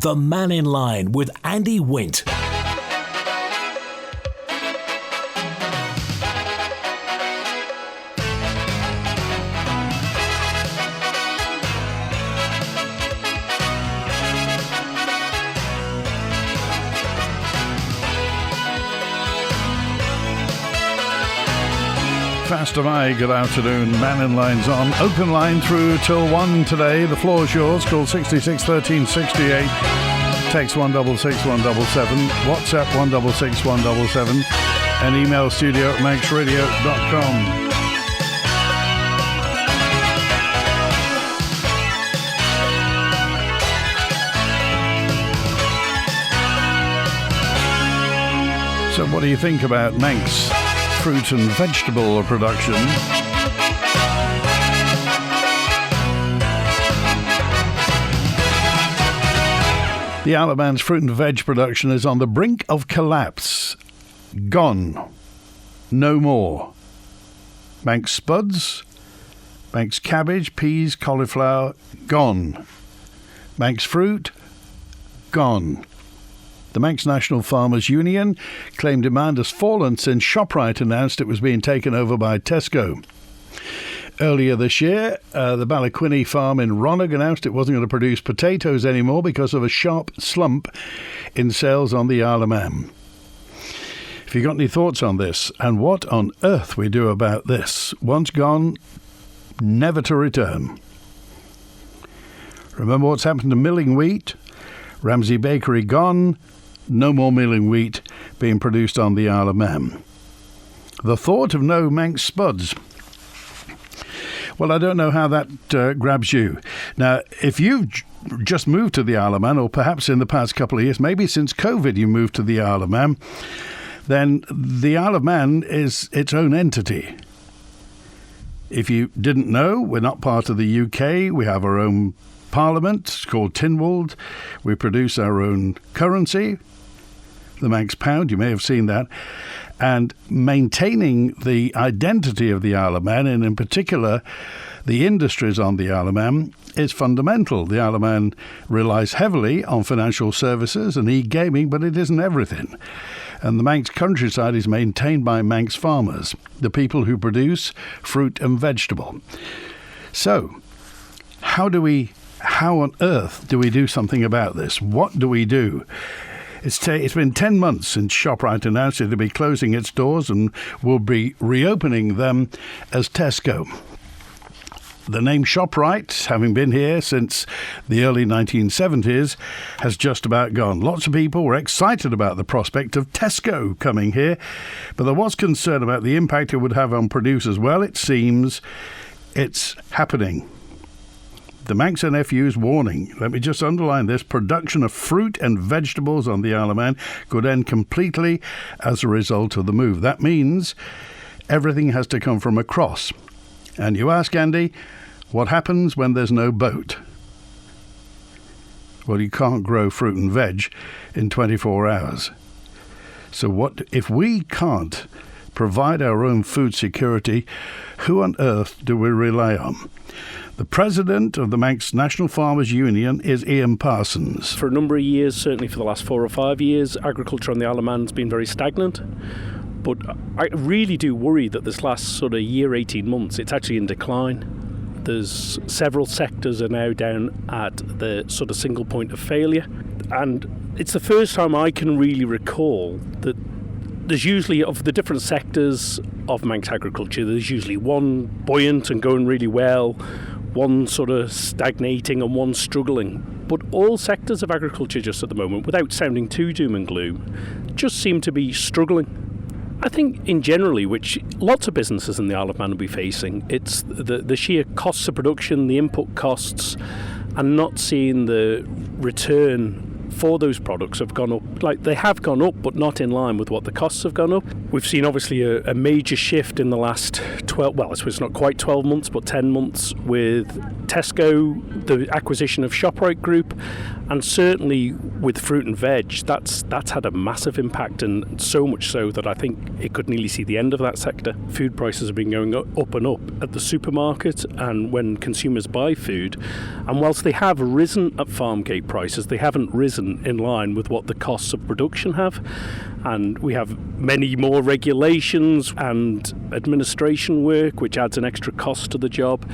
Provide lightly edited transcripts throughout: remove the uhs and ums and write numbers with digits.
The Mannin Line with Andy Wint. Fast of eye, good afternoon. Mannin Line's on. Open line through till 1 today. The floor is yours. Call 66 13 68. Text 166177. WhatsApp 166177. And email studio at manxradio.com. So what do you think about Manx fruit and vegetable production? The Isle of Man's fruit and veg production is on the brink of collapse. Gone. No more. Manx spuds, Manx cabbage, peas, cauliflower, gone. Manx fruit, gone. The Manx National Farmers Union claimed demand has fallen since ShopRite announced it was being taken over by Tesco. Earlier this year, the Balaquinny farm in Ronagh announced it wasn't going to produce potatoes anymore because of a sharp slump in sales on the Isle of Man. If you've got any thoughts on this and what on earth we do about this, once gone, never to return. Remember what's happened to milling wheat? Ramsey Bakery gone. No more milling wheat being produced on the Isle of Man. The thought of no Manx spuds. Well, I don't know how that grabs you. Now, if you've just moved to the Isle of Man, or perhaps in the past couple of years, maybe since COVID you moved to the Isle of Man, then the Isle of Man is its own entity. If you didn't know, we're not part of the UK. We have our own Parliament. It's called Tynwald. We produce our own currency, the Manx pound. You may have seen that. And maintaining the identity of the Isle of Man, and in particular the industries on the Isle of Man, is fundamental. The Isle of Man relies heavily on financial services and e-gaming, but it isn't everything. And the Manx countryside is maintained by Manx farmers, the people who produce fruit and vegetable. So, how on earth do we do something about this? What do we do? It's been 10 months since ShopRite announced it to be closing its doors and will be reopening them as Tesco. The name ShopRite, having been here since the early 1970s, has just about gone. Lots of people were excited about the prospect of Tesco coming here, but there was concern about the impact it would have on producers. Well, it seems it's happening. The Manx NFU's warning, let me just underline this, production of fruit and vegetables on the Isle of Man could end completely as a result of the move. That means everything has to come from across. And you ask, Andy, what happens when there's no boat? Well, you can't grow fruit and veg in 24 hours. So what if we can't provide our own food security, who on earth do we rely on? The president of the Manx National Farmers Union is Ian Parsons. For a number of years, certainly for the last 4 or 5 years, agriculture on the Isle of Man has been very stagnant. But I really do worry that this last sort of year, 18 months, it's actually in decline. There's several sectors are now down at the sort of single point of failure. And it's the first time I can really recall that there's usually, of the different sectors of Manx agriculture, there's usually one buoyant and going really well, one sort of stagnating and one struggling. But all sectors of agriculture just at the moment, without sounding too doom and gloom, just seem to be struggling. I think in generally, which lots of businesses in the Isle of Man will be facing, it's the sheer costs of production, the input costs, and not seeing the return for those products have gone up. Like, they have gone up, but not in line with what the costs have gone up. We've seen obviously a major shift in the last 12, well, I suppose not quite 12 months, but 10 months with Tesco, the acquisition of ShopRite Group, and certainly with fruit and veg, that's had a massive impact, and so much so that I think it could nearly see the end of that sector. Food prices have been going up and up at the supermarket and when consumers buy food, and whilst they have risen at farm gate prices, they haven't risen in line with what the costs of production have. And we have many more regulations and administration work, which adds an extra cost to the job.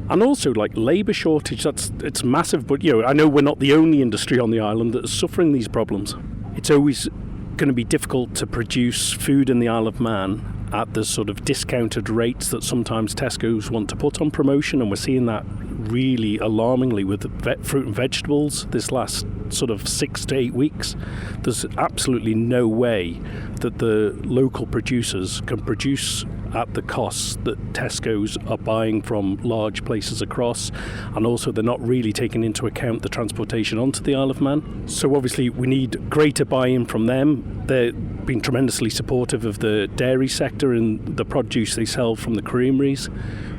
And also, like, labour shortage, it's massive. But, I know we're not the only industry on the island that is suffering these problems. It's always going to be difficult to produce food in the Isle of Man at the sort of discounted rates that sometimes Tesco's want to put on promotion, and we're seeing that really alarmingly with fruit and vegetables this last sort of 6 to 8 weeks. There's absolutely no way that the local producers can produce at the costs that Tesco's are buying from large places across, and also they're not really taking into account the transportation onto the Isle of Man. So obviously we need greater buy-in from them. They've been tremendously supportive of the dairy sector and the produce they sell from the creameries.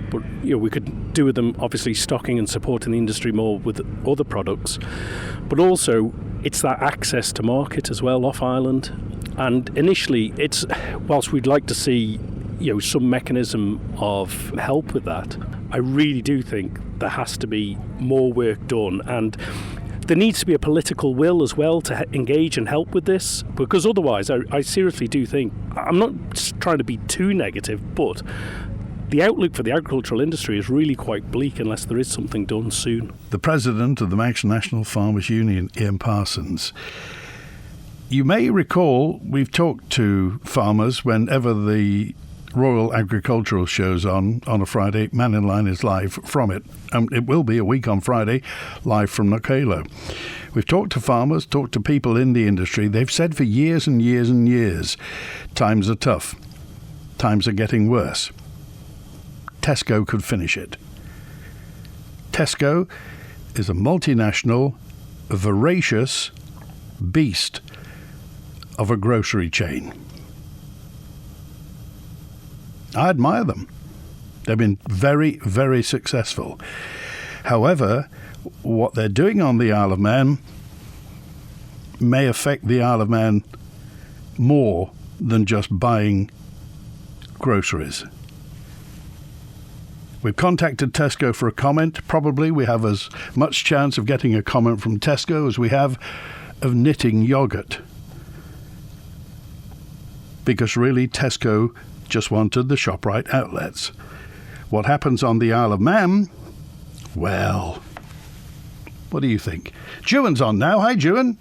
But we could do with them obviously stocking and supporting the industry more with other products. But also it's that access to market as well off island. And initially it's, whilst we'd like to see some mechanism of help with that, I really do think there has to be more work done, and there needs to be a political will as well to engage and help with this, because otherwise I seriously do think, I'm not trying to be too negative, but the outlook for the agricultural industry is really quite bleak unless there is something done soon. The president of the Manx National Farmers Union, Ian Parsons. You may recall we've talked to farmers whenever the Royal Agricultural Show's on a Friday. Mannin Line is live from it. It will be a week on Friday, live from Nocalo. We've talked to farmers, talked to people in the industry. They've said for years and years and years, times are tough. Times are getting worse. Tesco could finish it. Tesco is a multinational, voracious beast of a grocery chain. I admire them. They've been very, very successful. However, what they're doing on the Isle of Man may affect the Isle of Man more than just buying groceries. We've contacted Tesco for a comment. Probably we have as much chance of getting a comment from Tesco as we have of knitting yoghurt. Because really, Tesco just wanted the ShopRite outlets. What happens on the Isle of Man? Well, what do you think? Juan's on now. Hi, Juan.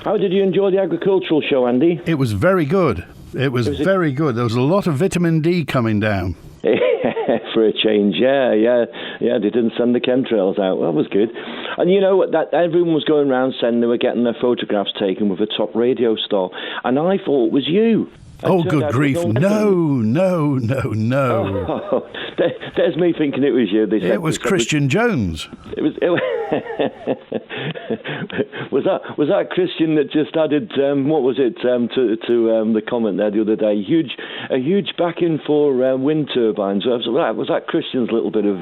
How did you enjoy the agricultural show, Andy? It was very good. It was very good. There was a lot of vitamin D coming down. For a change, yeah. They didn't send the chemtrails out. That was good. And you know that everyone was going around saying they were getting their photographs taken with a top radio star, and I thought it was you. Oh, good grief! No. Oh, there's me thinking it was you. It was Christian Jones. It was was that Christian that just added what was it to the comment there the other day? A huge backing for wind turbines. Was that Christian's little bit of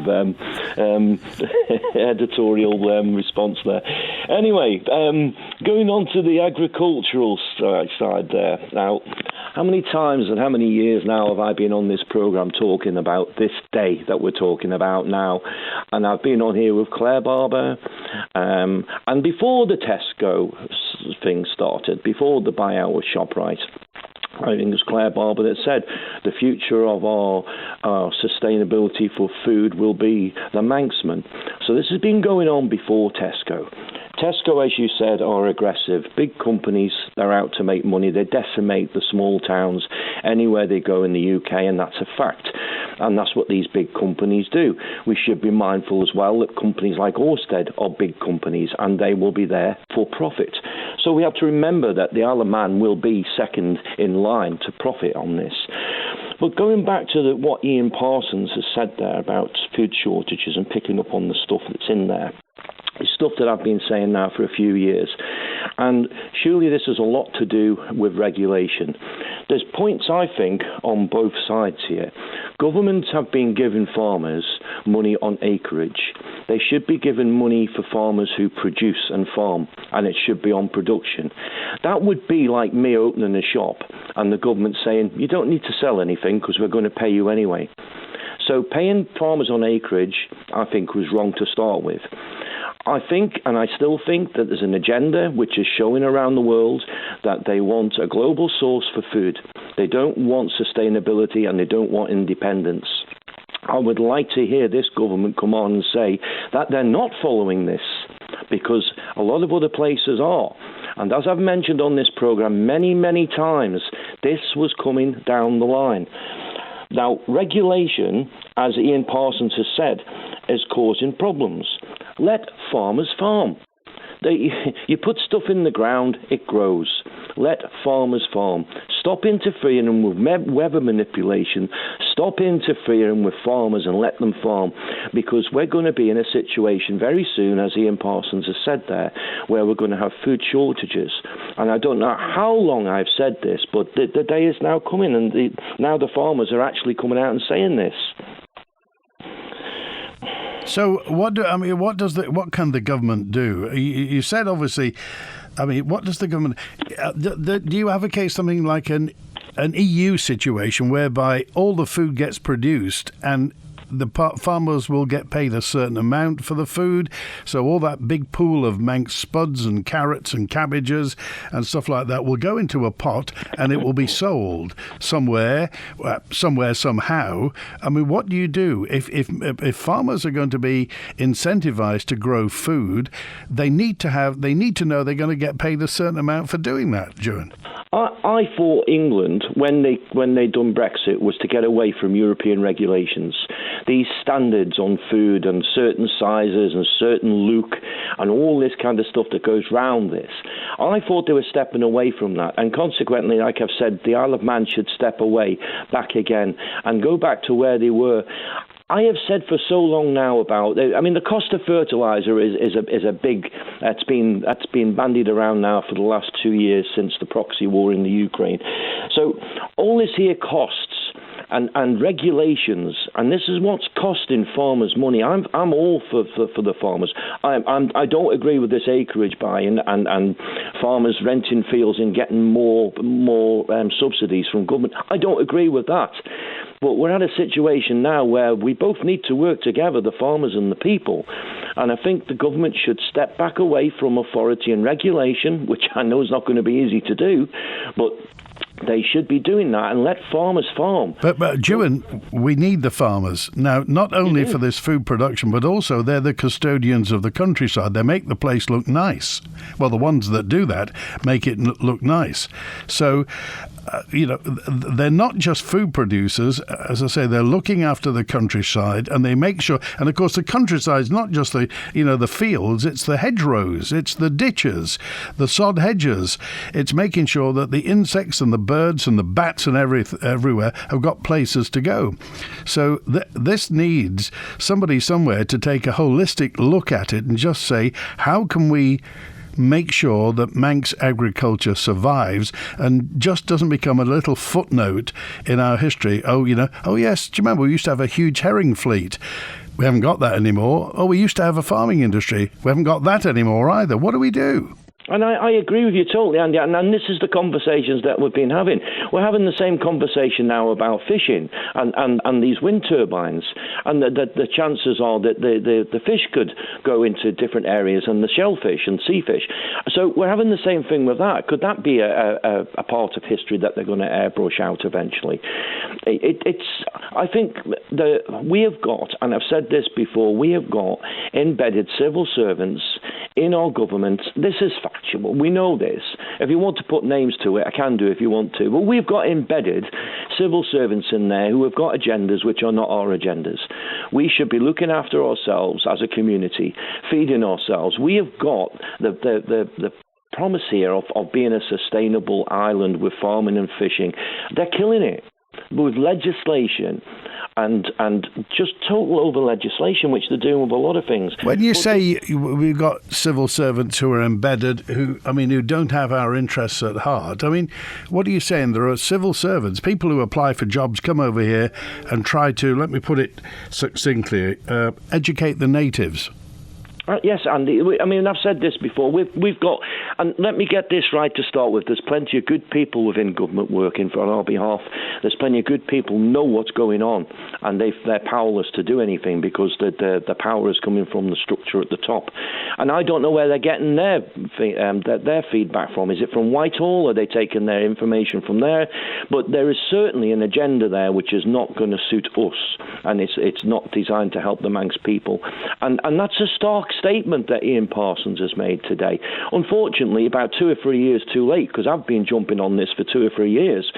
editorial response there? Anyway, going on to the agricultural side there now. How many times and how many years now have I been on this programme talking about this day that we're talking about now? And I've been on here with Claire Barber. And before the Tesco thing started, before the buyout of ShopRite, I think it was Claire Barber that said the future of our sustainability for food will be the Manxman. So this has been going on before Tesco. Tesco, as you said, are aggressive. Big companies, they're out to make money. They decimate the small towns anywhere they go in the UK, and that's a fact. And that's what these big companies do. We should be mindful as well that companies like Orsted are big companies, and they will be there for profit. So we have to remember that the Isle of Man will be second in line to profit on this. But going back to what Ian Parsons has said there about food shortages and picking up on the stuff that's in there, It's stuff that I've been saying now for a few years. And surely this has a lot to do with regulation. There's points, I think, on both sides here. Governments have been giving farmers money on acreage. They should be given money for farmers who produce and farm, and it should be on production. That would be like me opening a shop and the government saying, you don't need to sell anything because we're going to pay you anyway. So paying farmers on acreage, I think, was wrong to start with. I think, and I still think, that there's an agenda which is showing around the world that they want a global source for food. They don't want sustainability and they don't want independence. I would like to hear this government come on and say that they're not following this, because a lot of other places are. And as I've mentioned on this programme many, many times, this was coming down the line. Now, regulation, as Ian Parsons has said, is causing problems. Let farmers farm. You put stuff in the ground, it grows. Let farmers farm. Stop interfering with weather manipulation. Stop interfering with farmers and let them farm, because we're going to be in a situation very soon, as Ian Parsons has said there, where we're going to have food shortages. And I don't know how long I've said this, but the day is now coming, and now the farmers are actually coming out and saying this. So what can the government do? You said, obviously, I mean, what does the government... do you advocate something like an EU situation whereby all the food gets produced and the farmers will get paid a certain amount for the food, so all that big pool of Manx spuds and carrots and cabbages and stuff like that will go into a pot and it will be sold somewhere, somehow. I mean, what do you do if farmers are going to be incentivized to grow food? They need to know they're going to get paid a certain amount for doing that, Joan. I thought England, when they done Brexit, was to get away from European regulations. These standards on food and certain sizes and certain look and all this kind of stuff that goes round this. I thought they were stepping away from that, and consequently, like I've said, the Isle of Man should step away back again and go back to where they were. I have said for so long now about, I mean, the cost of fertiliser is a big, that's been bandied around now for the last 2 years since the proxy war in the Ukraine. So all this here costs and regulations, and this is what's costing farmers money. I'm all for the farmers. I don't agree with this acreage buying and farmers renting fields and getting more subsidies from government. I don't agree with that. But we're at a situation now where we both need to work together, the farmers and the people. And I think the government should step back away from authority and regulation, which I know is not going to be easy to do, but they should be doing that and let farmers farm. But Ewan, we need the farmers. Now, not only for this food production, but also they're the custodians of the countryside. They make the place look nice. Well, the ones that do that make it look nice. So, they're not just food producers. As I say, they're looking after the countryside, and they make sure. And of course, the countryside is not just the fields; it's the hedgerows, it's the ditches, the sod hedges. It's making sure that the insects and the birds and the bats and everywhere have got places to go. So this needs somebody somewhere to take a holistic look at it and just say, how can we make sure that Manx agriculture survives and just doesn't become a little footnote in our history. Oh yes, do you remember we used to have a huge herring fleet? We haven't got that anymore. Oh, we used to have a farming industry. We haven't got that anymore either. What do we do? And I agree with you totally, Andy, and this is the conversations that we've been having. We're having the same conversation now about fishing and these wind turbines, and the chances are that the fish could go into different areas, and the shellfish and sea fish. So we're having the same thing with that. Could that be a part of history that they're going to airbrush out eventually? I think we have got, and I've said this before, we have got embedded civil servants in our government. This is factual. We know this. If you want to put names to it, I can do if you want to. But we've got embedded civil servants in there who have got agendas which are not our agendas. We should be looking after ourselves as a community, feeding ourselves. We have got the promise here of being a sustainable island with farming and fishing. They're killing it. with legislation and just total over legislation, which they're doing with a lot of things. When you say we've got civil servants who are embedded, who don't have our interests at heart, what are you saying? There are civil servants, people who apply for jobs, come over here and try to, let me put it succinctly, educate the natives. Yes, Andy. I've said this before. We've got, and let me get this right to start with. There's plenty of good people within government working on our behalf. There's plenty of good people who know what's going on, and they're powerless to do anything because the power is coming from the structure at the top. And I don't know where they're getting their feedback from. Is it from Whitehall? Are they taking their information from there? But there is certainly an agenda there which is not going to suit us, and it's not designed to help the Manx people. And that's a stark statement that Ian Parsons has made today. Unfortunately, about 2 or 3 years too late, because I've been jumping on this for 2 or 3 years.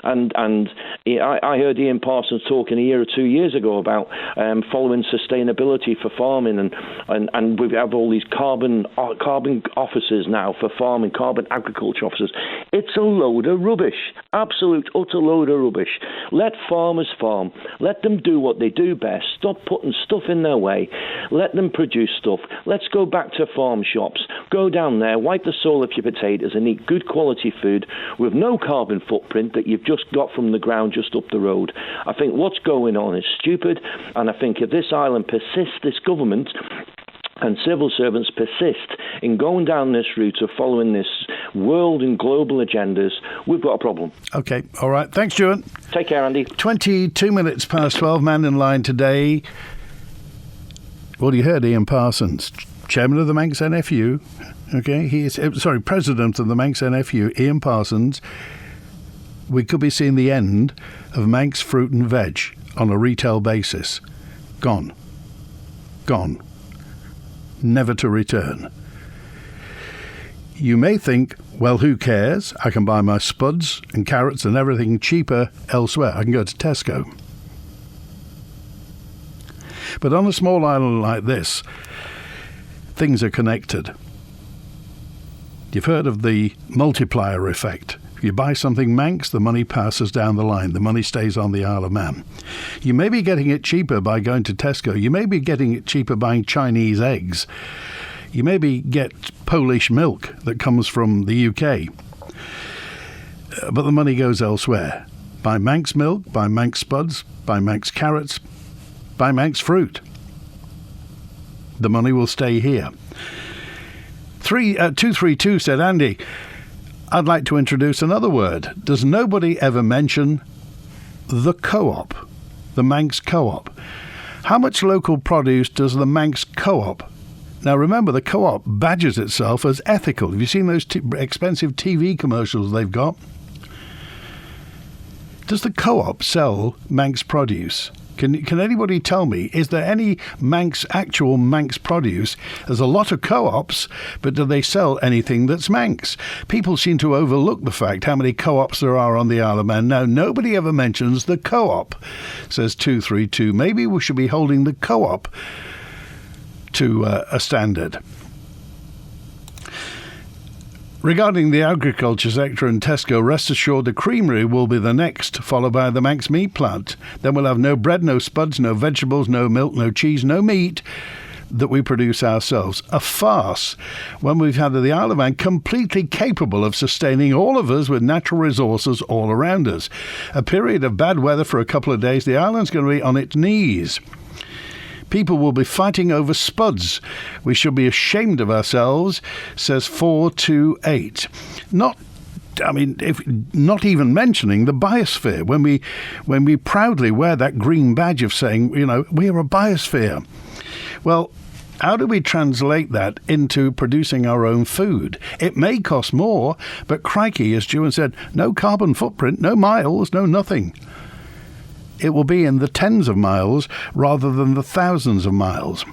And I heard Ian Parsons talking a year or 2 years ago about following sustainability for farming, and we have all these carbon officers now for farming, carbon agriculture officers. It's a load of rubbish, absolute utter load of rubbish. Let farmers farm. Let them do what they do best. Stop putting stuff in their way. Let them produce stuff. Let's go back to farm shops. Go down there, wipe the soil of your potatoes and eat good quality food with no carbon footprint that you've just got from the ground just up the road. I think what's going on is stupid, and I think if this island persists, this government and civil servants persist in going down this route of following this world and global agendas, we've got a problem. Okay, all right. Thanks, Stuart. Take care, Andy. 22 minutes past 12, Mannin Line today. Well, you heard Ian Parsons, chairman of the Manx NFU. Okay, he is, president of the Manx NFU, Ian Parsons. We could be seeing the end of Manx fruit and veg on a retail basis. Gone. Never to return. You may think, well, who cares? I can buy my spuds and carrots and everything cheaper elsewhere. I can go to Tesco. But on a small island like this, things are connected. You've heard of the multiplier effect. If you buy something Manx, the money passes down the line. The money stays on the Isle of Man. You may be getting it cheaper by going to Tesco. You may be getting it cheaper buying Chinese eggs. You maybe get Polish milk that comes from the UK. But the money goes elsewhere. Buy Manx milk, buy Manx spuds, buy Manx carrots, buy Manx fruit. The money will stay here. 232 said, Andy, I'd like to introduce another word. Does nobody ever mention the co-op, the Manx co-op? How much local produce does the Manx co-op? Now remember, the co-op badges itself as ethical. Have you seen those expensive TV commercials they've got? Does the co-op sell Manx produce? Can anybody tell me, is there any actual Manx produce? There's a lot of co-ops, but do they sell anything that's Manx? People seem to overlook the fact how many co-ops there are on the Isle of Man. Now, nobody ever mentions the co-op, says 232. Maybe we should be holding the co-op to a standard. Regarding the agriculture sector and Tesco, rest assured the Creamery will be the next, followed by the Manx meat plant. Then we'll have no bread, no spuds, no vegetables, no milk, no cheese, no meat that we produce ourselves. A farce when we've had the Isle of Man completely capable of sustaining all of us with natural resources all around us. A period of bad weather for a couple of days, the island's going to be on its knees. People will be fighting over spuds. We should be ashamed of ourselves, says 428. Not even mentioning the biosphere when we proudly wear that green badge of saying, we're a biosphere. Well, how do we translate that into producing our own food? It may cost more, but crikey, as Juan said, no carbon footprint, no miles, no nothing. It will be in the tens of miles rather than the thousands of miles.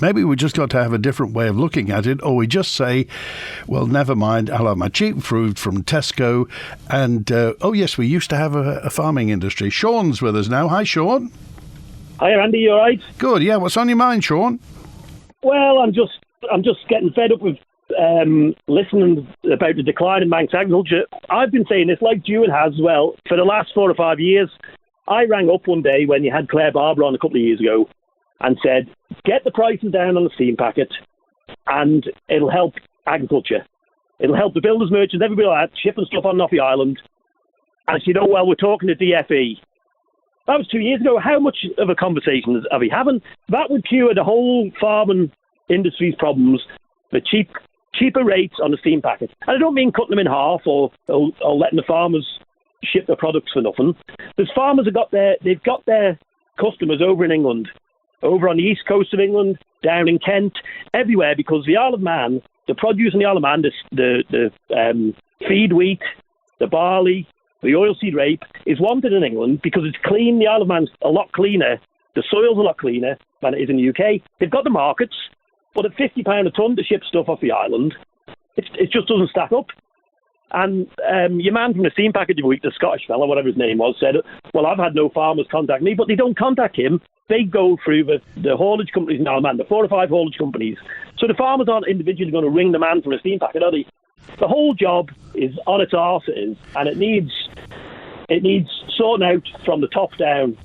Maybe we just got to have a different way of looking at it, or we just say, well, never mind, I'll have my cheap fruit from Tesco. And, yes, we used to have a farming industry. Sean's with us now. Hi, Sean. Hi, Andy, you all right? Good, yeah. What's on your mind, Sean? Well, I'm just getting fed up with listening about the decline in Manx agriculture, I've been saying this, like Jewett has as well, for the last 4 or 5 years. I rang up one day when you had Claire Barber on a couple of years ago and said, get the prices down on the steam packet and it'll help agriculture. It'll help the builders, merchants, everybody like that, shipping stuff on and off the island. And she said, oh, well, we're talking to DFE. That was 2 years ago. How much of a conversation are we having? That would cure the whole farming industry's problems, the cheaper rates on the steam packet. And I don't mean cutting them in half or letting the farmers ship their products for nothing. There's farmers they've got their customers over in England, over on the east coast of England, down in Kent, everywhere, because the Isle of Man, the produce in the Isle of Man, the feed wheat, the barley, the oilseed rape is wanted in England because it's clean. The Isle of Man's a lot cleaner. The soil's a lot cleaner than it is in the UK. They've got the markets, but at £50 a tonne to ship stuff off the island, it just doesn't stack up. And your man from the steam packet of the week, the Scottish fella, whatever his name was, said, well, I've had no farmers contact me, but they don't contact him. They go through the haulage companies in Isle of Man, the 4 or 5 haulage companies. So the farmers aren't individually going to ring the man from the steam packet, are they? The whole job is on its arse, it is, and it needs sorting out from the top down.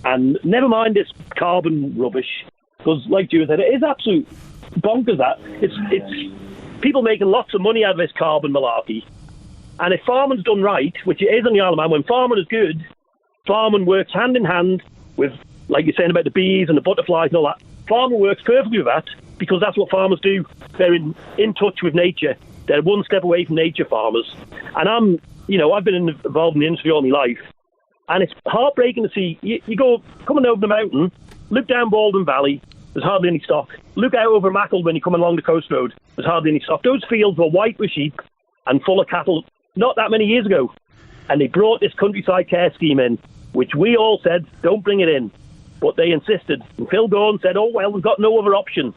And never mind this carbon rubbish, because like you said, it is absolute bonkers that. It's people making lots of money out of this carbon malarkey. And if farming's done right, which it is on the Isle of Man, when farming is good, farming works hand in hand with, like you're saying about the bees and the butterflies and all that. Farming works perfectly with that, because that's what farmers do. They're in touch with nature. They're one step away from nature, farmers. And I've been involved in the industry all my life. And it's heartbreaking to see, you go coming over the mountain, look down Baldwin Valley, there's hardly any stock. Look out over Mackle when you're coming along the coast road, there's hardly any stock. Those fields were white with sheep and full of cattle not that many years ago. And they brought this countryside care scheme in, which we all said, don't bring it in. But they insisted. And Phil Gorn said, oh, well, we've got no other option.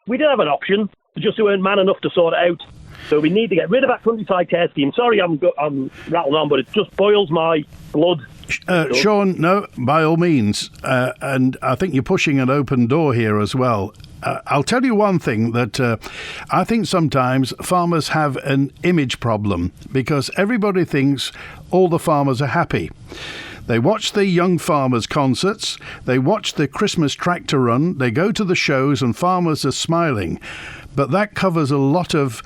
We did have an option, but just weren't man enough to sort it out. So we need to get rid of that countryside care scheme. Sorry, I'm rattling on, but it just boils my blood. Sean, no, by all means. And I think you're pushing an open door here as well. I'll tell you one thing, that I think sometimes farmers have an image problem, because everybody thinks all the farmers are happy. They watch the young farmers' concerts, they watch the Christmas tractor run, they go to the shows and farmers are smiling. But that covers a lot of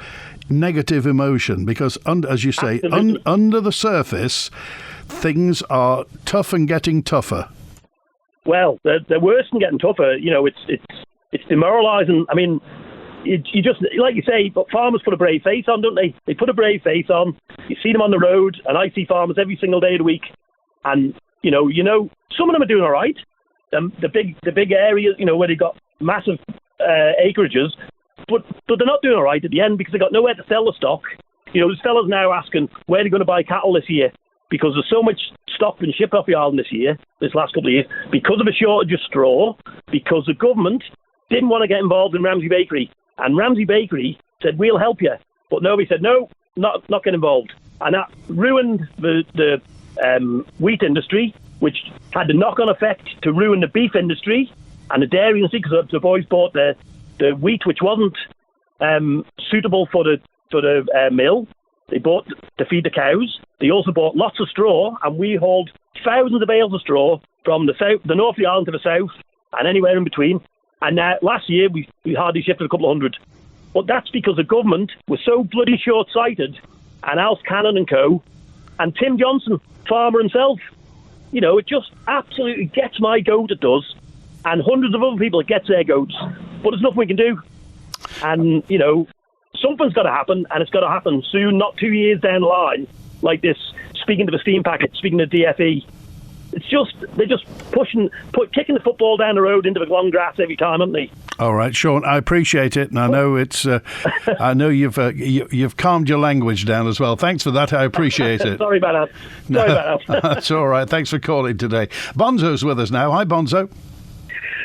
negative emotion, because, as you say, under the surface, things are tough and getting tougher. Well, they're worse than getting tougher. You know, it's demoralising. I mean, you just, like you say, but farmers put a brave face on, don't they? They put a brave face on. You see them on the road, and I see farmers every single day of the week. And, you know, some of them are doing all right. The big areas, where they've got massive acreages, but they're not doing all right at the end, because they've got nowhere to sell the stock. There's fellas now asking where they're going to buy cattle this year, because there's so much stock been shipped off the island this last couple of years, because of a shortage of straw, because the government didn't want to get involved in Ramsey Bakery. And Ramsey Bakery said, we'll help you. But nobody said, no, not get involved. And that ruined the wheat industry, which had the knock-on effect to ruin the beef industry and the dairy industry, because the boys bought the wheat which wasn't suitable for the mill. They bought to feed the cows. They also bought lots of straw, and we hauled thousands of bales of straw from the north of the island to the south and anywhere in between. And last year we hardly shipped a couple of hundred. But that's because the government was so bloody short-sighted, and Alf Cannon and co, and Tim Johnson, farmer himself. It just absolutely gets my goat, it does. And hundreds of other people, it gets their goats. But there's nothing we can do. And, something's got to happen, and it's got to happen soon, not 2 years down the line, like this, speaking to the steam packet, speaking to DFE. They're just kicking the football down the road into the long grass every time, aren't they? All right, Sean, I appreciate it, and I know I know you've calmed your language down as well. Thanks for that. I appreciate it. Sorry about that. That's all right. Thanks for calling today. Bonzo's with us now. Hi, Bonzo.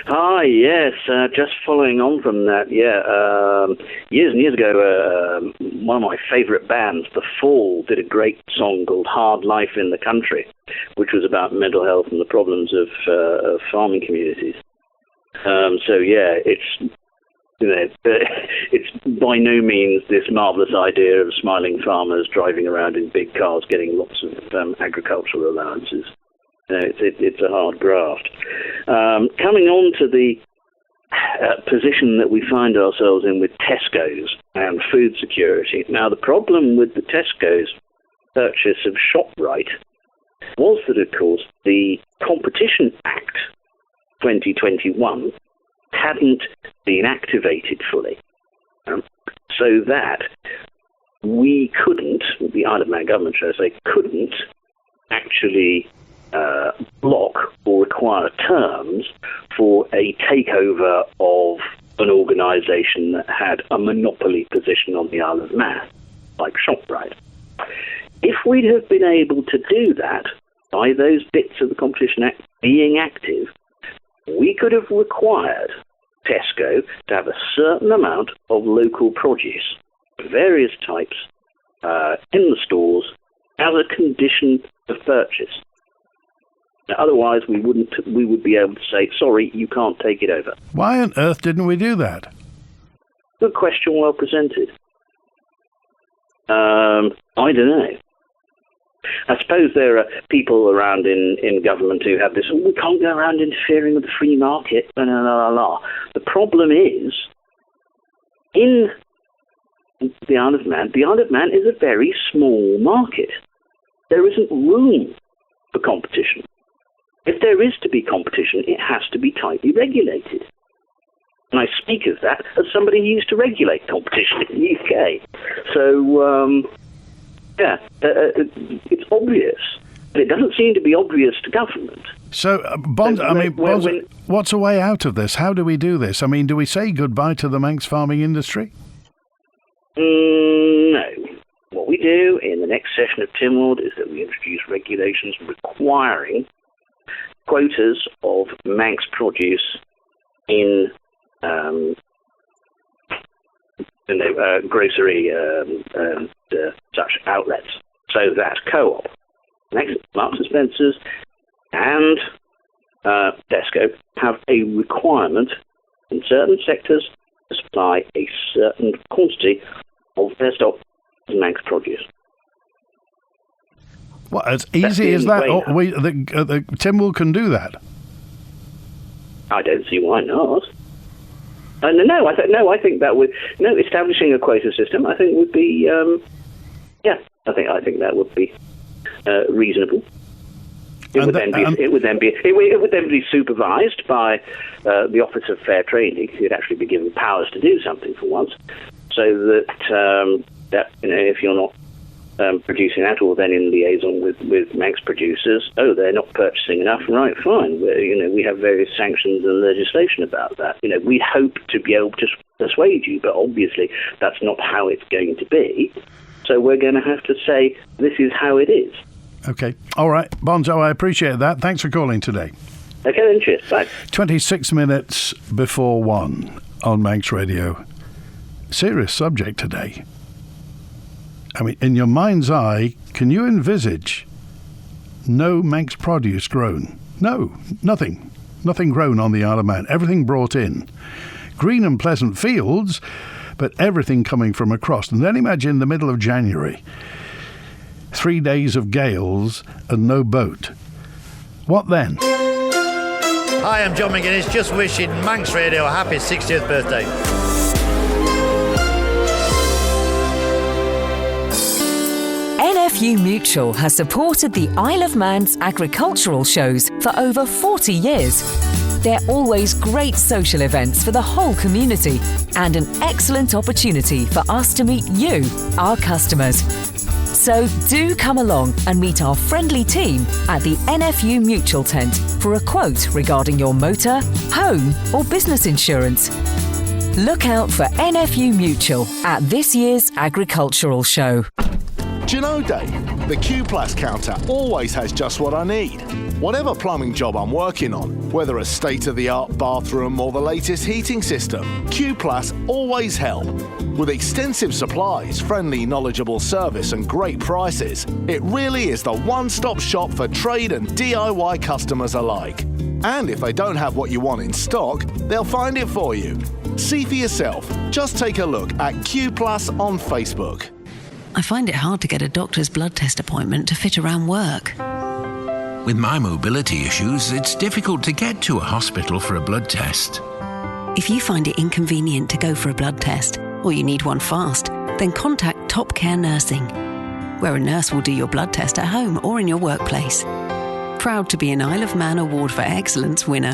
Hi, yes, just following on from that, years and years ago, one of my favourite bands, The Fall, did a great song called Hard Life in the Country, which was about mental health and the problems of farming communities. It's it's by no means this marvellous idea of smiling farmers driving around in big cars getting lots of agricultural allowances. It's a hard graft. Coming on to the position that we find ourselves in with Tesco's and food security. Now, the problem with the Tesco's purchase of ShopRite was that, of course, the Competition Act 2021 hadn't been activated fully, so that we couldn't, the Isle of Man government, should I say, couldn't actually block or require terms for a takeover of an organisation that had a monopoly position on the Isle of Man, like ShopRite. If we'd have been able to do that by those bits of the Competition Act being active, we could have required Tesco to have a certain amount of local produce, various types, in the stores as a condition of purchase. Now, otherwise, we would be able to say, sorry, you can't take it over. Why on earth didn't we do that? Good question, well presented. I don't know. I suppose there are people around in government who have this, we can't go around interfering with the free market, blah, blah, blah, blah. The problem is, in the Isle of Man is a very small market. There isn't room for competition. If there is to be competition, it has to be tightly regulated. And I speak of that as somebody who used to regulate competition in the UK. So, it's obvious. But it doesn't seem to be obvious to government. So, what's a way out of this? How do we do this? I mean, do we say goodbye to the Manx farming industry? No. What we do in the next session of Tynwald is that we introduce regulations requiring quotas of Manx produce in grocery such outlets, so that Co-op, Marks and Spencer's, and Tesco have a requirement in certain sectors to supply a certain quantity of their stock as Manx produce. Well, as easy as that? The Tynwald can do that? I don't see why not. I think that would establishing a quota system. I think would be I think that would be reasonable. It would then be supervised by the Office of Fair Trading, who'd actually be given powers to do something for once, so that if you're not producing that, or then in liaison with Manx producers, they're not purchasing enough, right, fine. We have various sanctions and legislation about that. We hope to be able to persuade you, but obviously that's not how it's going to be. So we're going to have to say, this is how it is. Okay. All right. Bonzo, I appreciate that. Thanks for calling today. Okay, then, cheers. Bye. 26 minutes before 1 on Manx Radio. Serious subject today. I mean, in your mind's eye, can you envisage no Manx produce grown? No, nothing. Nothing grown on the Isle of Man. Everything brought in. Green and pleasant fields, but everything coming from across. And then imagine the middle of January. 3 days of gales and no boat. What then? Hi, I'm John McGuinness, just wishing Manx Radio a happy 60th birthday. NFU Mutual has supported the Isle of Man's agricultural shows for over 40 years. They're always great social events for the whole community and an excellent opportunity for us to meet you, our customers. So do come along and meet our friendly team at the NFU Mutual tent for a quote regarding your motor, home or business insurance. Look out for NFU Mutual at this year's agricultural show. Do you know, Dave, the Q Plus counter always has just what I need. Whatever plumbing job I'm working on, whether a state-of-the-art bathroom or the latest heating system, Q Plus always help. With extensive supplies, friendly, knowledgeable service and great prices, it really is the one-stop shop for trade and DIY customers alike. And if they don't have what you want in stock, they'll find it for you. See for yourself. Just take a look at Q Plus on Facebook. I find it hard to get a doctor's blood test appointment to fit around work. With my mobility issues, it's difficult to get to a hospital for a blood test. If you find it inconvenient to go for a blood test, or you need one fast, then contact Top Care Nursing, where a nurse will do your blood test at home or in your workplace. Proud to be an Isle of Man Award for Excellence winner.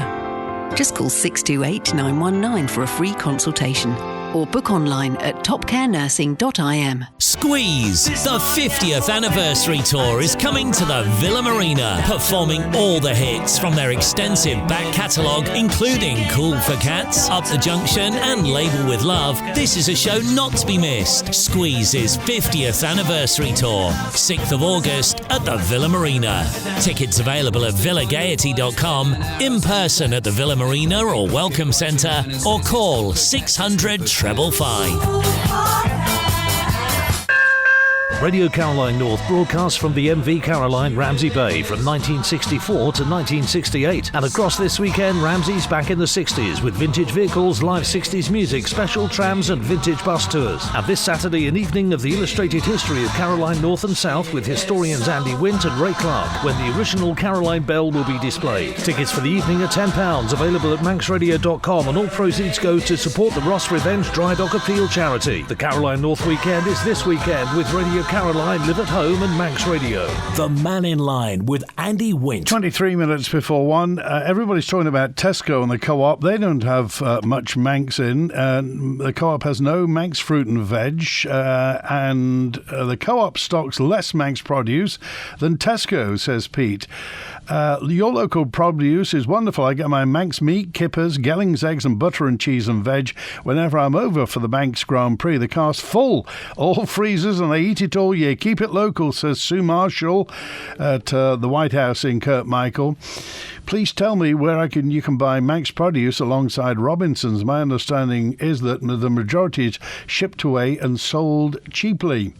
Just call 628 919 for a free consultation, or book online at topcarenursing.im. Squeeze, the 50th anniversary tour, is coming to the Villa Marina, performing all the hits from their extensive back catalogue, including Cool for Cats, Up the Junction and Label with Love. This is a show not to be missed. Squeeze's 50th anniversary tour, 6th of August at the Villa Marina. Tickets available at villagaiety.com, in person at the Villa Marina or Welcome Centre, or call 600 555. Radio Caroline North broadcasts from the MV Caroline, Ramsey Bay from 1964 to 1968. And across this weekend, Ramsey's back in the 60s with vintage vehicles, live 60s music, special trams and vintage bus tours. And this Saturday, an evening of the illustrated history of Caroline North and South with historians Andy Wint and Ray Clark, when the original Caroline Bell will be displayed. Tickets for the evening are £10, available at manxradio.com, and all proceeds go to support the Ross Revenge Dry Dock Appeal charity. The Caroline North weekend is this weekend with Radio Caroline, Live at Home and Manx Radio. The Mannin Line with Andy Wint. 23 minutes before 1. Everybody's talking about Tesco and the Co-op. They don't have much Manx in. The Co-op has no Manx fruit and veg. And the Co-op stocks less Manx produce than Tesco, says Pete. Your local produce is wonderful. I get my Manx meat, kippers, Gellings eggs and butter and cheese and veg whenever I'm over for the Manx Grand Prix. The car's full, all freezers, and I eat it all year. Keep it local, says Sue Marshall at the White House in Kirkmichael. Please tell me where you can buy Manx produce alongside Robinson's. My understanding is that the majority is shipped away and sold cheaply.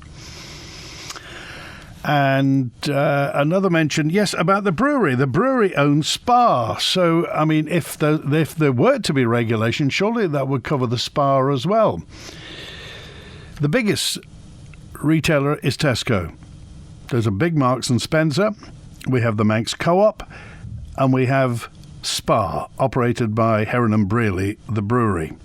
And another mention, yes, about the brewery. The brewery owns Spa. So, I mean, if there were to be regulation, surely that would cover the Spa as well. The biggest retailer is Tesco. There's a big Marks and Spencer. We have the Manx Co-op. And we have Spa, operated by Heron and Brearley, the brewery.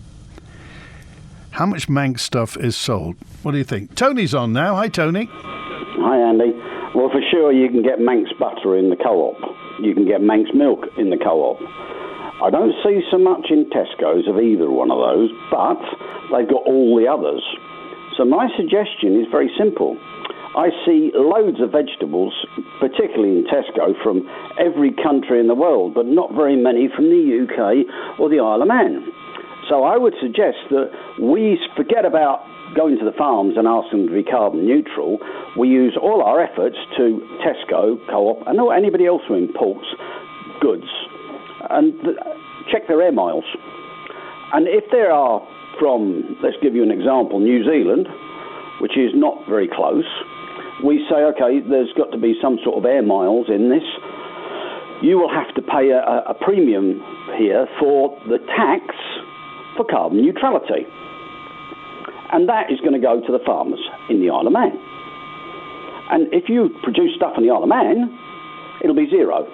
How much Manx stuff is sold? What do you think? Tony's on now. Hi, Tony. Hi, Andy. Well, for sure, you can get Manx butter in the Co-op. You can get Manx milk in the Co-op. I don't see so much in Tesco's of either one of those, but they've got all the others. So my suggestion is very simple. I see loads of vegetables, particularly in Tesco, from every country in the world, but not very many from the UK or the Isle of Man. So I would suggest that we forget about going to the farms and ask them to be carbon neutral. We use all our efforts to Tesco, Co-op, and anybody else who imports goods, and check their air miles. And if they are from, let's give you an example, New Zealand, which is not very close, we say, OK, there's got to be some sort of air miles in this. You will have to pay a premium here for the tax for carbon neutrality. And that is going to go to the farmers in the Isle of Man. And if you produce stuff in the Isle of Man, it'll be zero.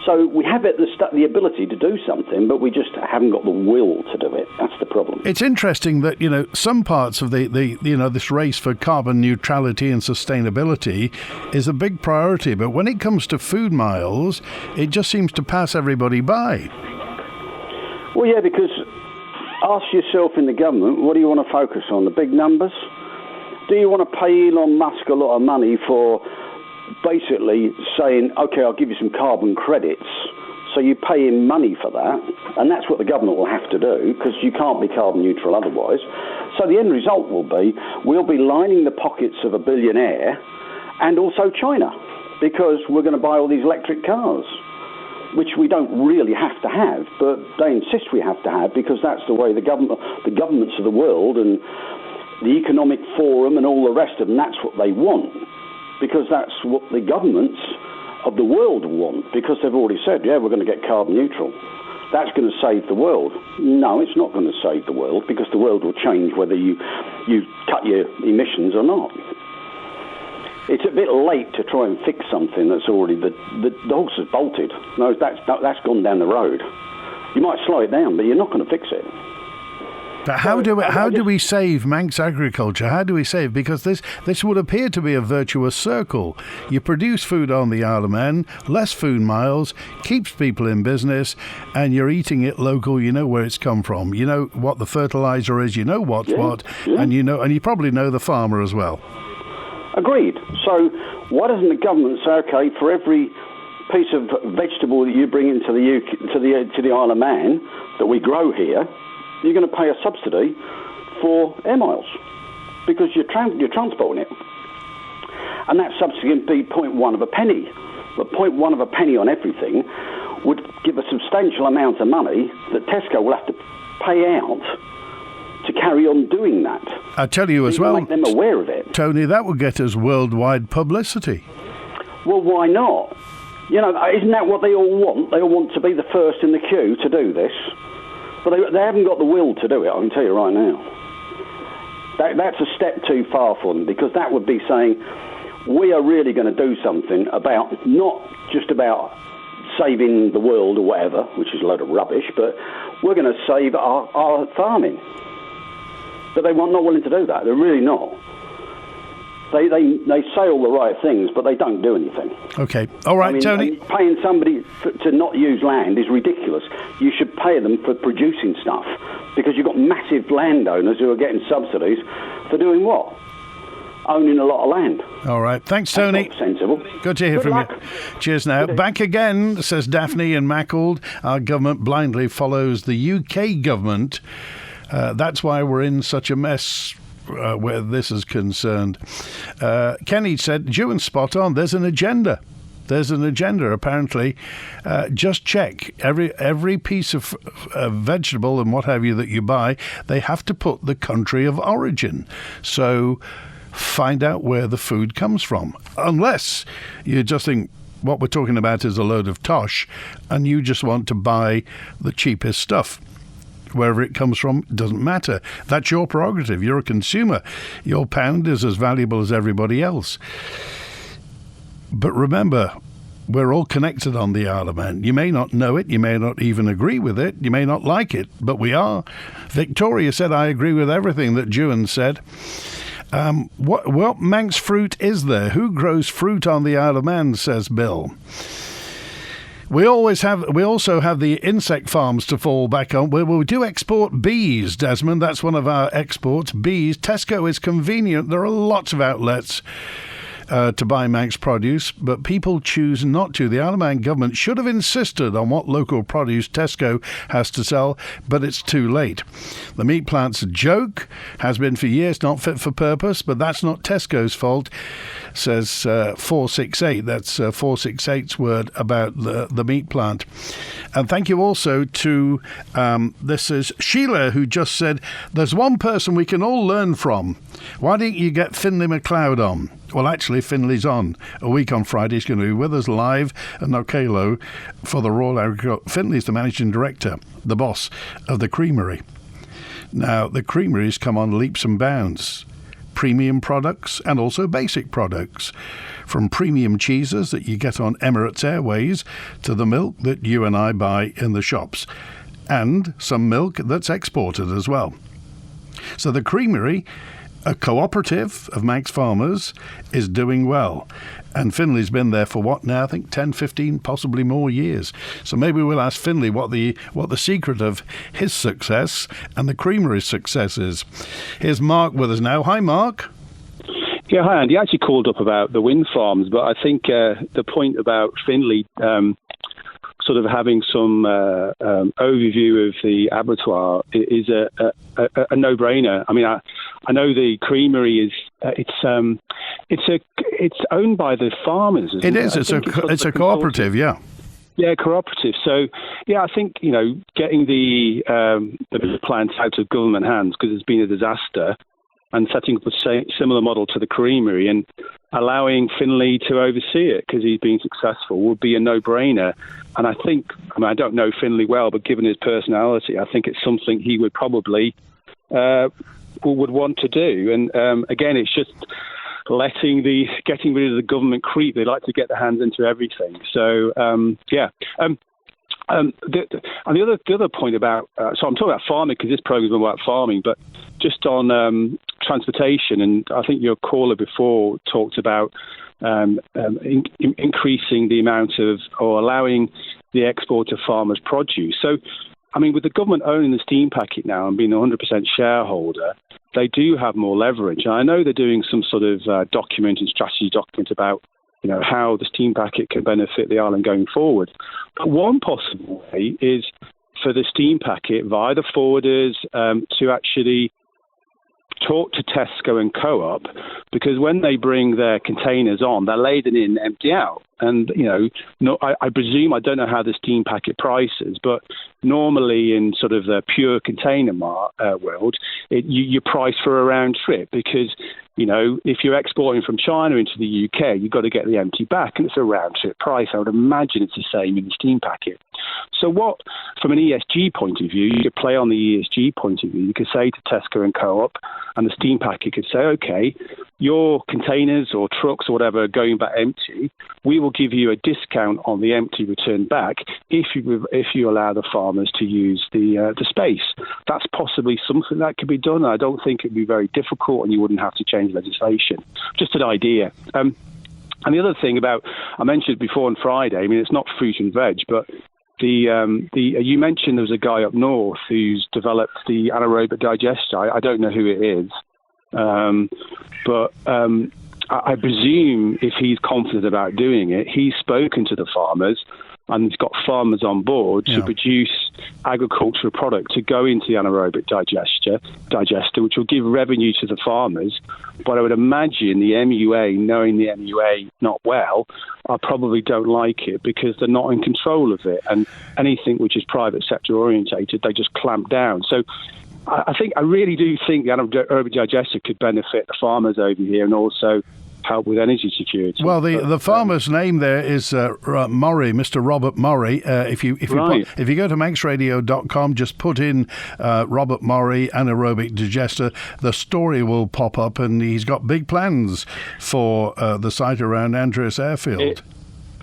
So we have the ability to do something, but we just haven't got the will to do it. That's the problem. It's interesting that, some parts of this race for carbon neutrality and sustainability is a big priority. But when it comes to food miles, it just seems to pass everybody by. Well, yeah, because ask yourself in the government, what do you want to focus on? The big numbers? Do you want to pay Elon Musk a lot of money for basically saying, OK, I'll give you some carbon credits, so you pay him money for that, and that's what the government will have to do, because you can't be carbon neutral otherwise. So the end result will be, we'll be lining the pockets of a billionaire and also China, because we're going to buy all these electric cars, which we don't really have to have, but they insist we have to have, because that's the way the governments of the world and the Economic Forum and all the rest of them, that's what they want. Because that's what the governments of the world want, because they've already said, yeah, we're going to get carbon neutral. that's going to save the world. No, it's not going to save the world, because the world will change whether you cut your emissions or not. It's a bit late to try and fix something that's already the horse has bolted. No, that's gone down the road. You might slow it down, but you're not going to fix it. But how do we save Manx agriculture? How do we save? Because this would appear to be a virtuous circle. You produce food on the Isle of Man, less food miles, keeps people in business, and you're eating it local. You know where it's come from. You know what the fertilizer is. You know what's what, and you probably know the farmer as well. Agreed. So why doesn't the government say, okay, for every piece of vegetable that you bring into the Isle of Man that we grow here, you're going to pay a subsidy for air miles, because you're transporting it. And that subsidy can be 0.1 of a penny. But 0.1 of a penny on everything would give a substantial amount of money that Tesco will have to pay out to carry on doing that. I tell you as well, make them aware of it. Tony, that would get us worldwide publicity. Well, why not? You know, isn't that what they all want? They all want to be the first in the queue to do this. But they haven't got the will to do it, I can tell you right now. That's a step too far for them, because that would be saying, we are really going to do something about, not just about saving the world or whatever, which is a load of rubbish, but we're going to save our farming. But they're not willing to do that. They're really not. They say all the right things, but they don't do anything. Okay. All right, Tony. Paying somebody to not use land is ridiculous. You should pay them for producing stuff, because you've got massive landowners who are getting subsidies for doing what? Owning a lot of land. All right. Thanks, Tony. That's not sensible. Good to hear from you. Cheers now. Back again, says Daphne in Maccled. Our government blindly follows the UK government. That's why we're in such a mess where this is concerned. Kenny said, Ewan's spot on. There's an agenda. Apparently. Just check every piece of vegetable and what have you that you buy, they have to put the country of origin. So find out where the food comes from. Unless you just think what we're talking about is a load of tosh and you just want to buy the cheapest stuff. Wherever it comes from, doesn't matter. That's your prerogative. You're a consumer. Your pound is as valuable as everybody else. But remember, we're all connected on the Isle of Man. You may not know it. You may not even agree with it. You may not like it, but we are. Victoria said, I agree with everything that Ewan said. What Manx fruit is there? Who grows fruit on the Isle of Man, says Bill. We also have the insect farms to fall back on. We do export bees, Desmond. That's one of our exports. Bees. Tesco is convenient. There are lots of outlets to buy Manx produce, but people choose not to. The Isle of Man government should have insisted on what local produce Tesco has to sell, but it's too late. The meat plant's a joke, has been for years, not fit for purpose, but that's not Tesco's fault, says 468. That's 468's word about the meat plant. And thank you also to, this is Sheila, who just said, there's one person we can all learn from. Why didn't you get Finlay MacLeod on? Well, actually, Finlay's on. A week on Friday. He's going to be with us live at Nokelo for the Royal Agriculture. Finlay's the managing director, the boss of the Creamery. Now, the Creamery's come on leaps and bounds. Premium products and also basic products. From premium cheeses that you get on Emirates Airways to the milk that you and I buy in the shops. And some milk that's exported as well. So the Creamery, a cooperative of Manx farmers, is doing well. And Finlay's been there for what now? I think 10, 15, possibly more years. So maybe we'll ask Finlay what the secret of his success and the Creamery's success is. Here's Mark with us now. Hi, Mark. Yeah, hi, Andy. I actually called up about the wind farms, but I think the point about Finlay sort of having some overview of the abattoir is a no-brainer. I mean, I know the Creamery is it's owned by the farmers. It is. It's a cooperative. Yeah. Yeah, cooperative. So, yeah, I think getting the plant out of government hands, because it's been a disaster, and setting up a similar model to the Creamery, and allowing Finlay to oversee it because he's been successful would be a no-brainer. And I think, I don't know Finlay well, but given his personality, I think it's something he would probably would want to do. And again, it's just getting rid of the government creep. They like to get their hands into everything. So the other point about so I'm talking about farming because this program is about farming, but just on transportation, and I think your caller before talked about increasing the amount of or allowing the export of farmers' produce. So, with the government owning the steam packet now and being a 100% shareholder, they do have more leverage. And I know they're doing some sort of strategy document about how the steam packet can benefit the island going forward. But one possible way is for the steam packet via the forwarders to actually talk to Tesco and Co-op, because when they bring their containers on, they're laden in, empty out. And, I presume, I don't know how the steam packet prices, but normally in sort of the pure container world, you price for a round trip because, if you're exporting from China into the UK, you've got to get the empty back, and it's a round trip price. I would imagine it's the same in the steam packet. So what, from an ESG point of view, you could play on the ESG point of view. You could say to Tesco and Co-op, and the steam packet could say, okay, your containers or trucks or whatever are going back empty, we will give you a discount on the empty return back if you allow the farmers to use the space. That's possibly something that could be done. I don't think it'd be very difficult, and you wouldn't have to change legislation. Just an idea. And the other thing about, I mentioned before on Friday, it's not fruit and veg, but you mentioned there was a guy up north who's developed the anaerobic digester. I don't know who it is, but I presume if he's confident about doing it, he's spoken to the farmers and he's got farmers on board to produce agricultural product to go into the anaerobic digester, which will give revenue to the farmers. But I would imagine the MUA, knowing the MUA not well, I probably don't like it because they're not in control of it. And anything which is private sector orientated, they just clamp down. So I really do think the anaerobic digester could benefit the farmers over here and also help with energy security. Well, the farmer's name there is Murray, Mr. Robert Murray. If you go to manxradio.com, just put in Robert Murray anaerobic digester, the story will pop up, and he's got big plans for the site around Andreas Airfield.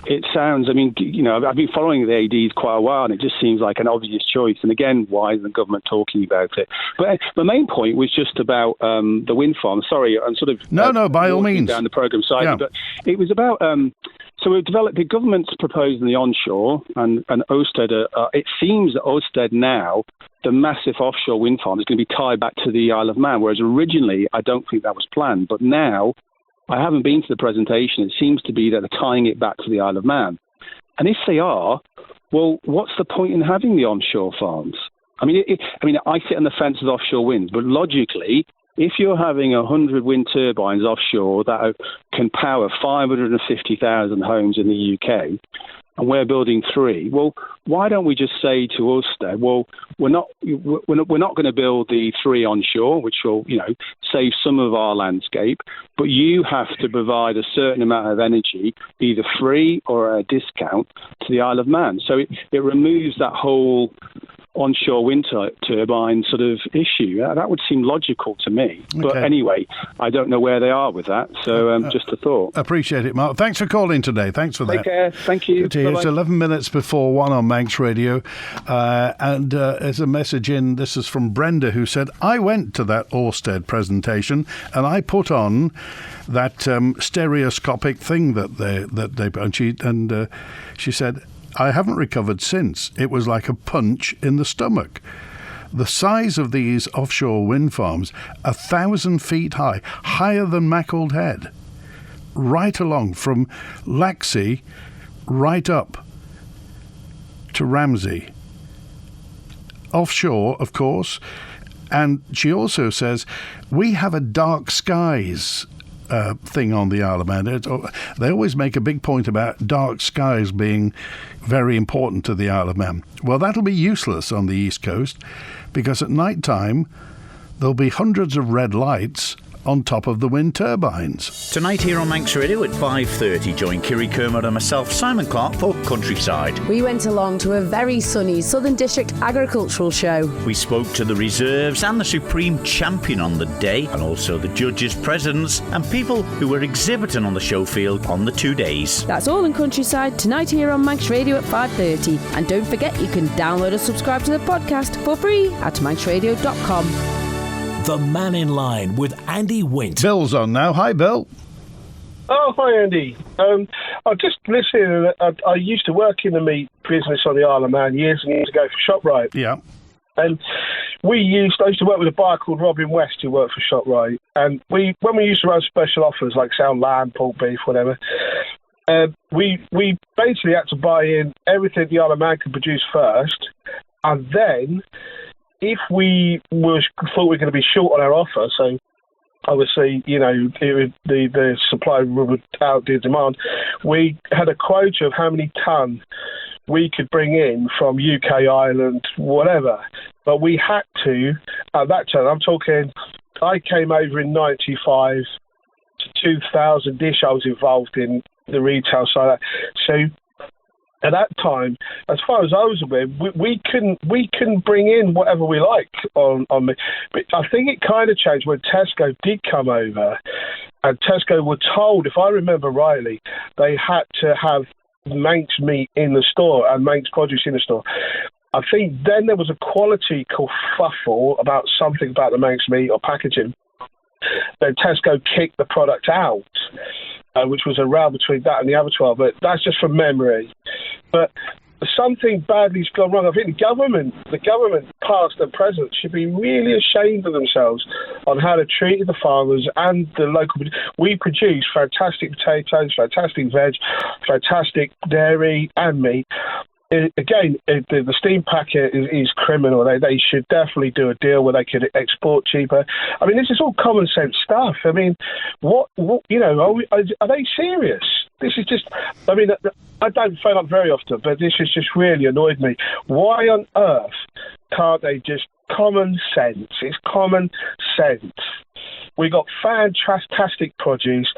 It sounds, I've been following the ADs quite a while, and it just seems like an obvious choice. And again, why isn't the government talking about it? But the main point was just about the wind farm. Sorry, I'm sort of... No, by all means. ...down the programme side. But it was about... so we've developed, the government's proposing the onshore, and Ørsted, it seems that Ørsted now, the massive offshore wind farm, is going to be tied back to the Isle of Man, whereas originally I don't think that was planned. But now... I haven't been to the presentation. It seems to be that they're tying it back to the Isle of Man. And if they are, well, what's the point in having the onshore farms? I sit on the fence with offshore wind, but logically, if you're having 100 wind turbines offshore that can power 550,000 homes in the UK, and we're building 3, well, why don't we just say to Ørsted, well, we're not going to build the 3 onshore, which will, save some of our landscape, but you have to provide a certain amount of energy, either free or at a discount, to the Isle of Man. So it removes that whole onshore wind turbine sort of issue. That would seem logical to me. Okay. But anyway, I don't know where they are with that, so just a thought. Appreciate it, Mark. Thanks for calling today. Thanks for that. Take care. Thank you. It's 11 minutes before 1 on Manx Radio, and there's a message in. This is from Brenda, who said, I went to that Ørsted presentation and I put on that stereoscopic thing she said, I haven't recovered since. It was like a punch in the stomach. The size of these offshore wind farms, 1,000 feet high, higher than Mackle Head, right along from Laxey right up to Ramsey. Offshore, of course. And she also says, we have a dark skies thing on the Isle of Man. They always make a big point about dark skies being very important to the Isle of Man. Well, that'll be useless on the East Coast, because at night time there'll be hundreds of red lights on top of the wind turbines. Tonight here on Manx Radio at 5:30, join Kiri Kermode and myself, Simon Clark, for Countryside. We went along to a very sunny Southern District agricultural show. We spoke to the reserves and the supreme champion on the day, and also the judges, presidents and people who were exhibiting on the show field on the 2 days. That's all in Countryside tonight here on Manx Radio at 5:30. And don't forget, you can download and subscribe to the podcast for free at manxradio.com. The Mannin Line with Andy Wint. Bill's on now. Hi, Bill. Oh, hi, Andy. I just listening. I used to work in the meat business on the Isle of Man years and years ago for ShopRite. Yeah. And I used to work with a buyer called Robin West who worked for ShopRite. And when we used to run special offers like sound lamb, pork, beef, whatever, we basically had to buy in everything the Isle of Man could produce first, and then if we thought we were going to be short on our offer, so obviously, the supply would outdo demand, we had a quota of how many tonne we could bring in from UK, Ireland, whatever. But we had to, at that time, I'm talking, I came over in 95 to 2000-ish, I was involved in the retail side. So at that time, as far as I was aware, we couldn't bring in whatever we like on me. But I think it kind of changed when Tesco did come over, and Tesco were told, if I remember rightly, they had to have Manx meat in the store and Manx produce in the store. I think then there was a quality kerfuffle about something about the Manx meat or packaging. Then Tesco kicked the product out, which was a row between that and the abattoir, but that's just from memory. But something badly's gone wrong. I think the government, past and present, should be really ashamed of themselves on how they treated the farmers and the local. We produce fantastic potatoes, fantastic veg, fantastic dairy and meat. Again, the steam packet is criminal. They should definitely do a deal where they could export cheaper. I mean, this is all common sense stuff. I mean, what are they serious? This is just, I mean, I don't phone up very often, but this has just really annoyed me. Why on earth can't they just common sense? It's common sense. We got fantastic produce,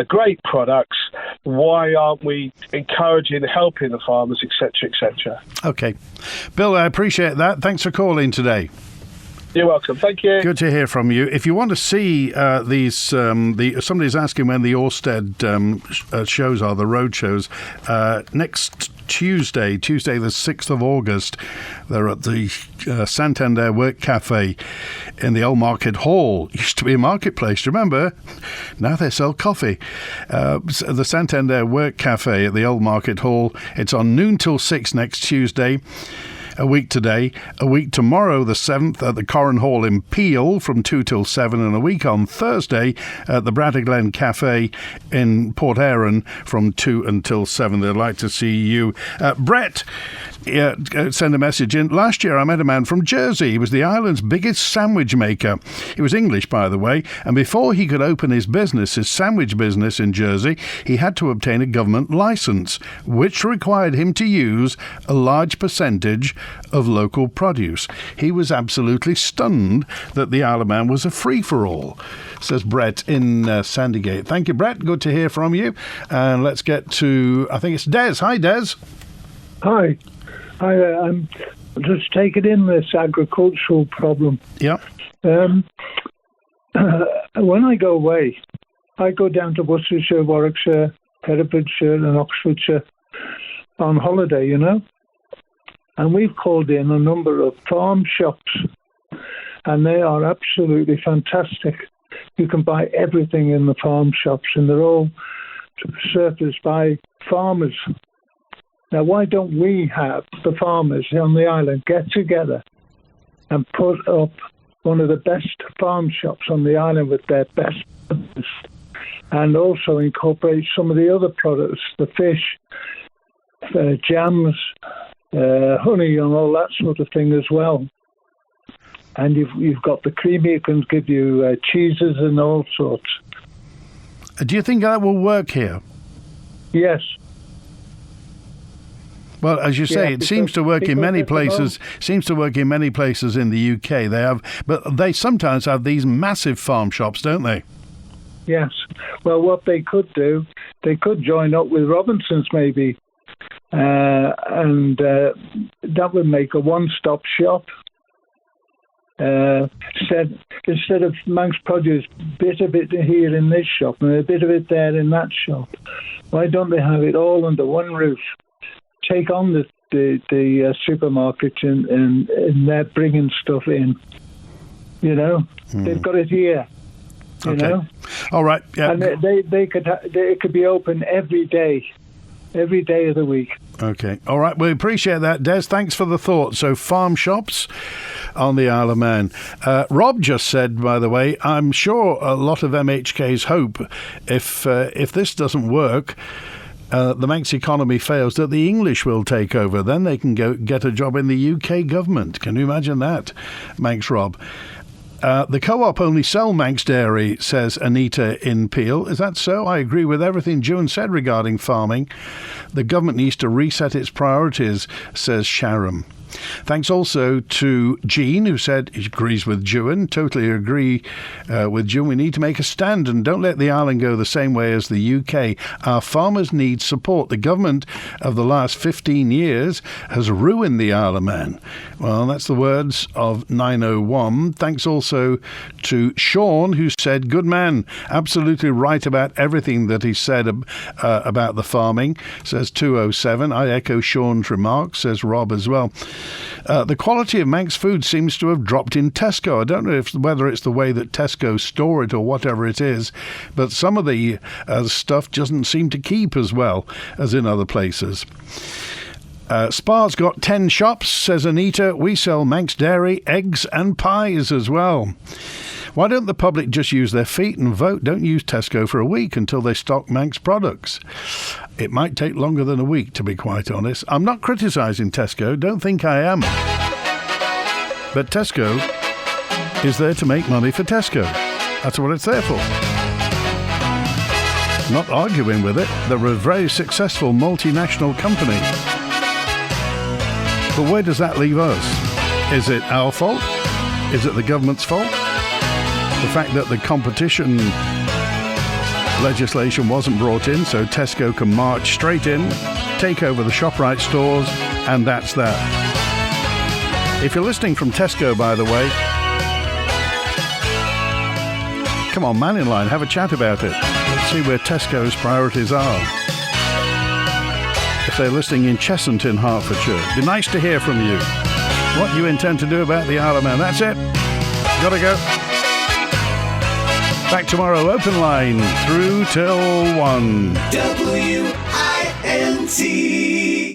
great products. Why aren't we encouraging, helping the farmers, etc., etc.? Okay. Bill, I appreciate that. Thanks for calling today. You're welcome. Thank you. Good to hear from you. If you want to see these, somebody's asking when the Orsted shows are, the road shows, next Tuesday the 6th of August, they're at the Santander Work Cafe in the Old Market Hall. Used to be a marketplace, do you remember? Now they sell coffee. The Santander Work Cafe at the Old Market Hall. It's on noon till 6 next Tuesday. A week today, a week tomorrow, the 7th, at the Corran Hall in Peel from 2 till 7, and a week on Thursday at the Bradaglen Cafe in Port Erin from 2 until 7. They'd like to see you. Brett send a message in. Last year I met a man from Jersey. He was the island's biggest sandwich maker. He was English, by the way, and before he could open his sandwich business in Jersey, he had to obtain a government licence, which required him to use a large percentage of local produce. He was absolutely stunned that the Isle of Man was a free-for-all, says Brett in Sandygate. Thank you, Brett. Good to hear from you. And let's get to, I think it's Des. Hi, Des. Hi. I'm just taking in this agricultural problem. Yeah. When I go away, I go down to Worcestershire, Warwickshire, Herefordshire and Oxfordshire on holiday, and we've called in a number of farm shops, and they are absolutely fantastic. You can buy everything in the farm shops, and they're all surfaced by farmers. Now, why don't we have the farmers on the island get together and put up one of the best farm shops on the island with their best products, and also incorporate some of the other products, the fish, jams, honey and all that sort of thing as well. And you've got the Creamery, you can give you cheeses and all sorts. Do you think that will work here? Yes. Well, as you say, it seems to work in many places. Seems to work in many places in the UK. But they sometimes have these massive farm shops, don't they? Yes. Well, what they could do, they could join up with Robinson's maybe, and that would make a one-stop shop. Instead of Manx produce, bit of it here in this shop and a bit of it there in that shop, why don't they have it all under one roof? Take on the supermarkets and they're bringing stuff in. You know, they've got it here. You know, all right, yeah, and they could be open every day of the week. Okay, all right, we appreciate that, Des. Thanks for the thought. So, farm shops on the Isle of Man. Rob just said, by the way, I'm sure a lot of MHKs hope if this doesn't work, the Manx economy fails, that the English will take over. Then they can go get a job in the UK government. Can you imagine that, Manx Rob? The co-op only sell Manx dairy, says Anita in Peel. Is that so? I agree with everything June said regarding farming. The government needs to reset its priorities, says Sharon. Thanks also to Jean, who said he agrees with June. Totally agree with June. We need to make a stand and don't let the island go the same way as the UK. Our farmers need support. The government of the last 15 years has ruined the Isle of Man. Well, that's the words of 901. Thanks also to Sean, who said, good man, absolutely right about everything that he said about the farming, says 207. I echo Sean's remarks, says Rob as well. The quality of Manx food seems to have dropped in Tesco. I don't know whether it's the way that Tesco store it or whatever it is, but some of the stuff doesn't seem to keep as well as in other places. Spa's got 10 shops, says Anita. We sell Manx dairy, eggs and pies as well. Why don't the public just use their feet and vote? Don't use Tesco for a week until they stock Manx products. It might take longer than a week, to be quite honest. I'm not criticising Tesco, don't think I am. But Tesco is there to make money for Tesco. That's what it's there for. Not arguing with it. They're a very successful multinational company. But where does that leave us? Is it our fault? Is it the government's fault? The fact that the competition legislation wasn't brought in, so Tesco can march straight in, take over the ShopRite stores, and that's that. If you're listening from Tesco, by the way, come on, Mannin Line, have a chat about it. Let's see where Tesco's priorities are. If they're listening in Cheshunt in Hertfordshire, it'd be nice to hear from you. What you intend to do about the Isle of Man. That's it. Gotta go. Back tomorrow, open line through till 1.